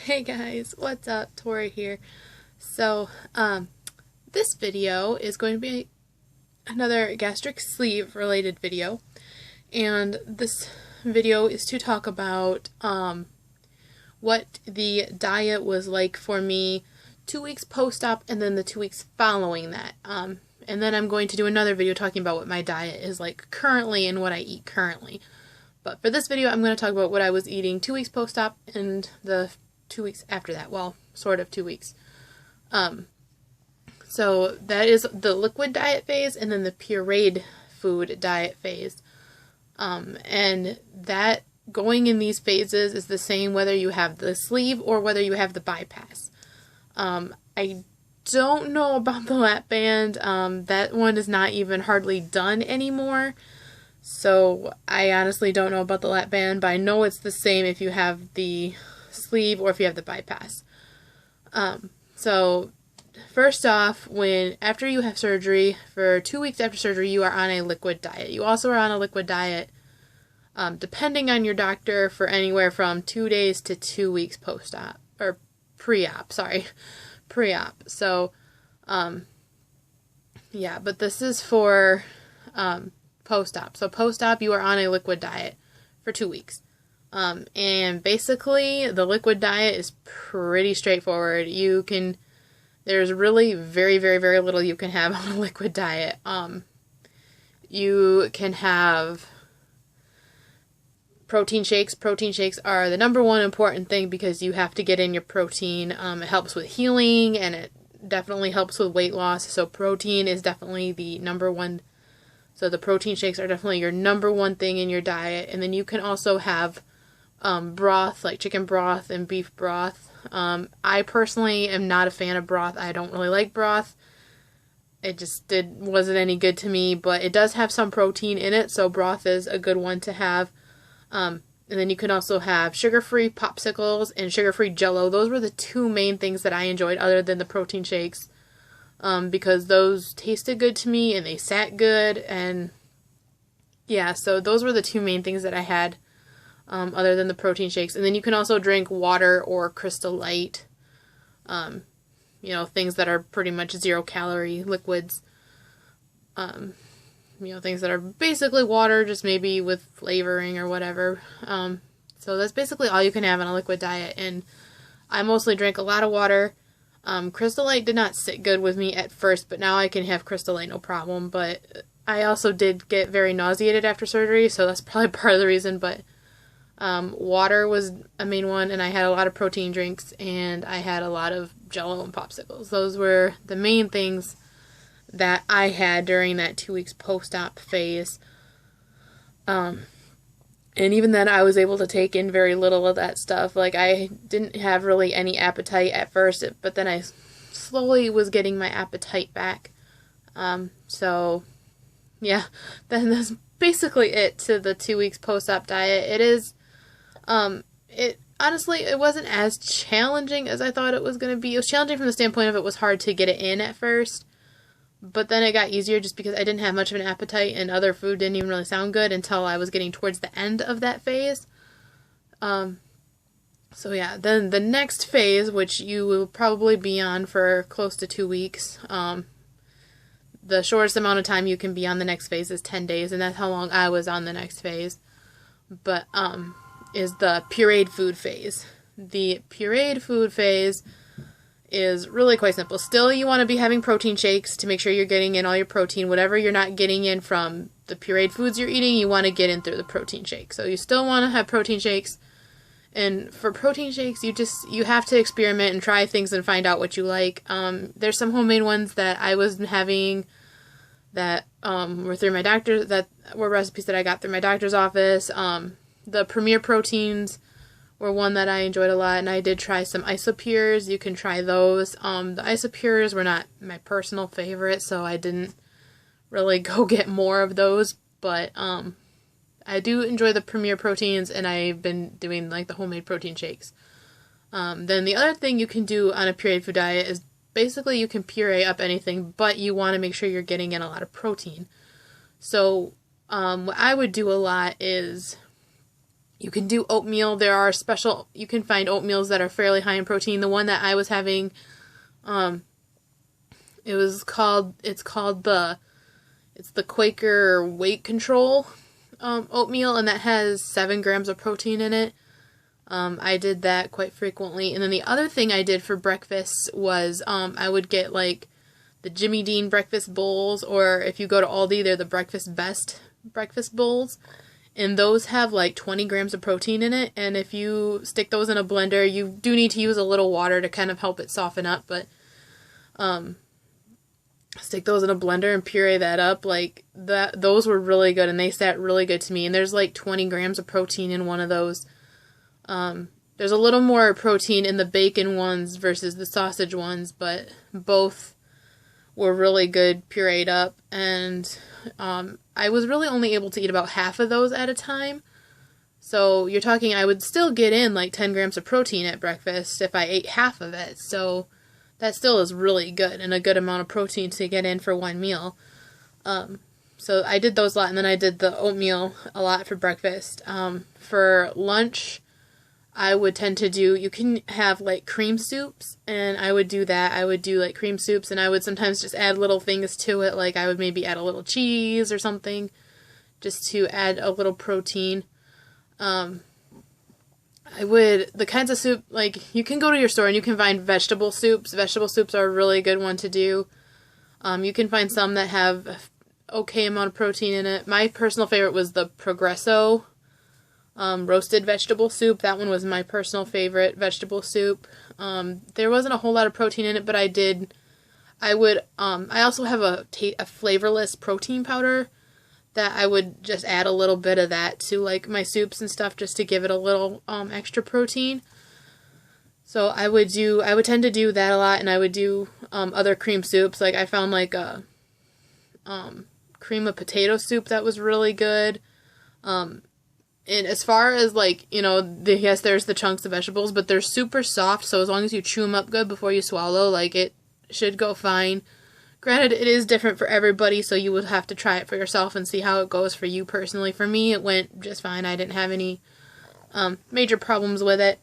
Hey guys, what's up? Tori here. So, this video is going to be another gastric sleeve related video, and this video is to talk about what the diet was like for me 2 weeks post-op and then the 2 weeks following that. And then I'm going to do another video talking about what my diet is like currently and what I eat currently. But for this video, I'm going to talk about what I was eating 2 weeks post-op and the 2 weeks after that. Well, sort of 2 weeks. So that is the liquid diet phase and then the pureed food diet phase. And that going in these phases is the same whether you have the sleeve or whether you have the bypass. I don't know about the lap band. That one is not even hardly done anymore. So I honestly don't know about the lap band, but I know it's the same if you have the sleeve or if you have the bypass. So first off, after you have surgery, for 2 weeks after surgery, you are on a liquid diet. You also are on a liquid diet, depending on your doctor, for anywhere from 2 days to 2 weeks post-op, or pre-op, sorry, pre-op. So, yeah, but this is for, post-op. So post-op, you are on a liquid diet for 2 weeks. And basically, the liquid diet is pretty straightforward. There's really very, very, very little you can have on a liquid diet. You can have protein shakes. Protein shakes are the number one important thing because you have to get in your protein. It helps with healing and it definitely helps with weight loss. So protein is definitely the number one. So the protein shakes are definitely your number one thing in your diet. And then you can also have broth, like chicken broth and beef broth. I personally am not a fan of broth. I don't really like broth. It just wasn't any good to me, but it does have some protein in it, so broth is a good one to have. And then you can also have sugar-free popsicles and sugar-free Jell-O. Those were the two main things that I enjoyed other than the protein shakes, because those tasted good to me and they sat good, and yeah, so those were the two main things that I had. Other than the protein shakes. And then you can also drink water or Crystal Light, things that are pretty much 0-calorie liquids, things that are basically water, just maybe with flavoring or whatever. So that's basically all you can have on a liquid diet, and I mostly drink a lot of water. Crystal Light did not sit good with me at first, but now I can have Crystal Light no problem, but I also did get very nauseated after surgery, so that's probably part of the reason, but water was a main one, and I had a lot of protein drinks, and I had a lot of Jell-O and popsicles. Those were the main things that I had during that 2 weeks post-op phase. And even then, I was able to take in very little of that stuff. Like, I didn't have really any appetite at first, but then I slowly was getting my appetite back. So, yeah, then that's basically it to the 2 weeks post-op diet. Honestly, it wasn't as challenging as I thought it was going to be. It was challenging from the standpoint of it was hard to get it in at first, but then it got easier just because I didn't have much of an appetite and other food didn't even really sound good until I was getting towards the end of that phase. So yeah, then the next phase, which you will probably be on for close to 2 weeks, the shortest amount of time you can be on the next phase is 10 days, and that's how long I was on the next phase. But, is the pureed food phase. The pureed food phase is really quite simple. Still, you want to be having protein shakes to make sure you're getting in all your protein. Whatever you're not getting in from the pureed foods you're eating, you want to get in through the protein shake. So you still want to have protein shakes. And for protein shakes, you have to experiment and try things and find out what you like. There's some homemade ones that I was having that were through my doctor, that were recipes that I got through my doctor's office. The Premier proteins were one that I enjoyed a lot, and I did try some Isopures. You can try those. The Isopures were not my personal favorite, so I didn't really go get more of those, but I do enjoy the Premier proteins, and I've been doing like the homemade protein shakes. Then the other thing you can do on a pureed food diet is basically you can puree up anything, but you want to make sure you're getting in a lot of protein. So what I would do a lot is You can do oatmeal. There are you can find oatmeals that are fairly high in protein. The one that I was having, it's the Quaker Weight Control oatmeal, and that has 7 grams of protein in it. I did that quite frequently. And then the other thing I did for breakfast was I would get like the Jimmy Dean breakfast bowls, or if you go to Aldi, they're the Breakfast Best breakfast bowls. And those have like 20 grams of protein in it. And if you stick those in a blender, you do need to use a little water to kind of help it soften up. But stick those in a blender and puree that up. Like that, those were really good, and they sat really good to me. And there's like 20 grams of protein in one of those. There's a little more protein in the bacon ones versus the sausage ones, but both were really good pureed up. And I was really only able to eat about half of those at a time. So you're talking, I would still get in like 10 grams of protein at breakfast if I ate half of it. So that still is really good, and a good amount of protein to get in for one meal. So I did those a lot, and then I did the oatmeal a lot for breakfast. For lunch, I would tend to do, you can have like cream soups, and I would do that. I would do like cream soups, and I would sometimes just add little things to it, like I would maybe add a little cheese or something, just to add a little protein. The kinds of soup, like, you can go to your store and you can find vegetable soups. Vegetable soups are a really good one to do. You can find some that have an okay amount of protein in it. My personal favorite was the Progresso roasted vegetable soup. That one was my personal favorite vegetable soup. There wasn't a whole lot of protein in it, but I also have a flavorless protein powder that I would just add a little bit of that to like my soups and stuff, just to give it a little extra protein. So I would tend to do that a lot, and I would do other cream soups. Like I found like a cream of potato soup that was really good. And as far as like, yes, there's the chunks of vegetables, but they're super soft, so as long as you chew them up good before you swallow, like, it should go fine. Granted, it is different for everybody, so you would have to try it for yourself and see how it goes for you personally. For me, it went just fine. I didn't have any major problems with it.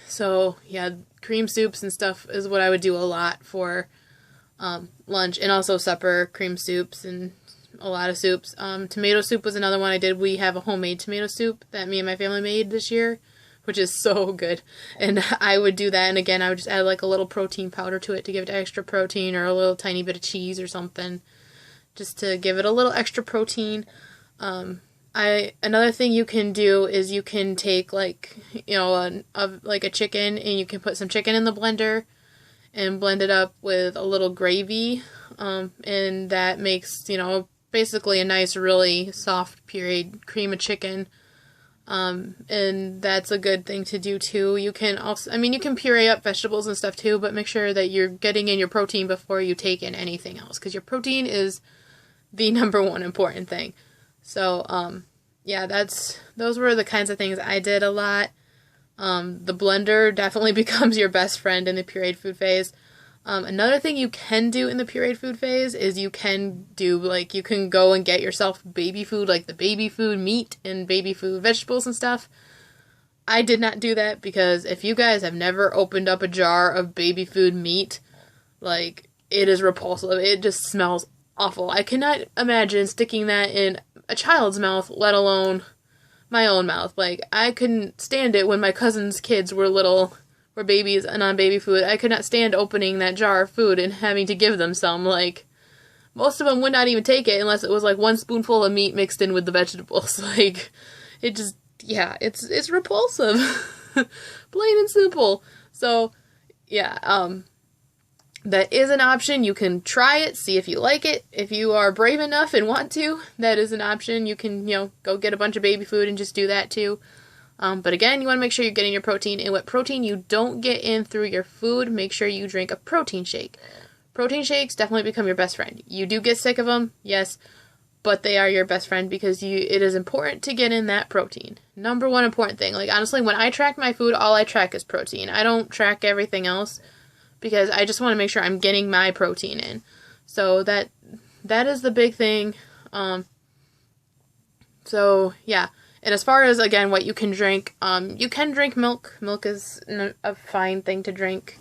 So, yeah, cream soups and stuff is what I would do a lot for lunch, and also supper, cream soups and a lot of soups. Tomato soup was another one I did. We have a homemade tomato soup that me and my family made this year, which is so good. And I would do that, and again, I would just add like a little protein powder to it to give it extra protein, or a little tiny bit of cheese or something, just to give it a little extra protein. Another thing you can do is you can take like, like a chicken, and you can put some chicken in the blender and blend it up with a little gravy, and that makes, basically a nice, really soft pureed cream of chicken. And that's a good thing to do too. You can also, you can puree up vegetables and stuff too, but make sure that you're getting in your protein before you take in anything else, because your protein is the number one important thing. So, yeah, those were the kinds of things I did a lot. The blender definitely becomes your best friend in the pureed food phase. Another thing you can do in the pureed food phase is you can go and get yourself baby food, like the baby food meat and baby food vegetables and stuff. I did not do that, because if you guys have never opened up a jar of baby food meat, like, it is repulsive. It just smells awful. I cannot imagine sticking that in a child's mouth, let alone my own mouth. Like, I couldn't stand it when my cousin's kids were little, were babies and on baby food. I could not stand opening that jar of food and having to give them some. Like, most of them would not even take it unless it was like one spoonful of meat mixed in with the vegetables. Like, it just, yeah, it's repulsive. Plain and simple. So, yeah, that is an option. You can try it, see if you like it. If you are brave enough and want to, that is an option. You can, go get a bunch of baby food and just do that too. But again, you want to make sure you're getting your protein. And what protein you don't get in through your food, make sure you drink a protein shake. Protein shakes definitely become your best friend. You do get sick of them, yes, but they are your best friend, because it is important to get in that protein. Number one important thing. Like, honestly, when I track my food, all I track is protein. I don't track everything else, because I just want to make sure I'm getting my protein in. So that is the big thing. So yeah. And as far as, again, what you can drink milk. Milk is a fine thing to drink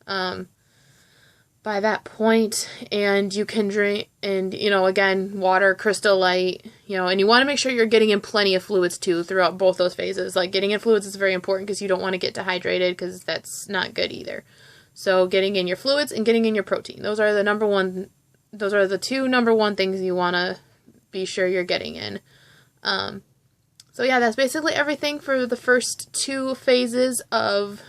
by that point. And you can drink, and, again, water, Crystal Light, and you want to make sure you're getting in plenty of fluids, too, throughout both those phases. Like, getting in fluids is very important because you don't want to get dehydrated, because that's not good either. So getting in your fluids and getting in your protein. Those are the two number one things you want to be sure you're getting in. So yeah, that's basically everything for the first 2 phases of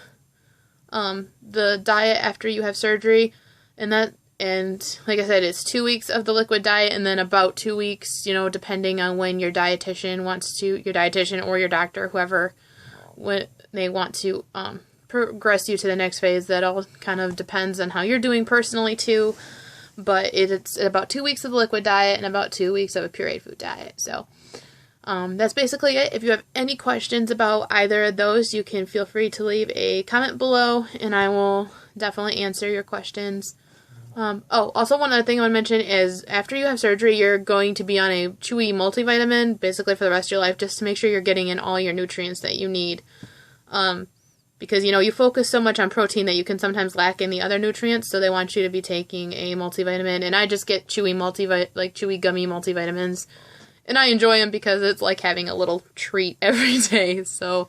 the diet after you have surgery. And like I said, it's 2 weeks of the liquid diet, and then about 2 weeks, depending on when your dietitian or your doctor, whoever, when they want to progress you to the next phase. That all kind of depends on how you're doing personally too. But it's about 2 weeks of the liquid diet and about 2 weeks of a pureed food diet. So that's basically it. If you have any questions about either of those, you can feel free to leave a comment below, and I will definitely answer your questions. Also one other thing I want to mention is after you have surgery, you're going to be on a Chewy multivitamin basically for the rest of your life, just to make sure you're getting in all your nutrients that you need. Because, you focus so much on protein that you can sometimes lack in the other nutrients, so they want you to be taking a multivitamin. And I just get Chewy Chewy gummy multivitamins, and I enjoy them because it's like having a little treat every day. So,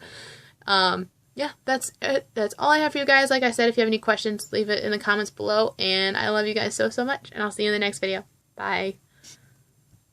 yeah, that's it. That's all I have for you guys. Like I said, if you have any questions, leave it in the comments below, and I love you guys so much, and I'll see you in the next video. Bye.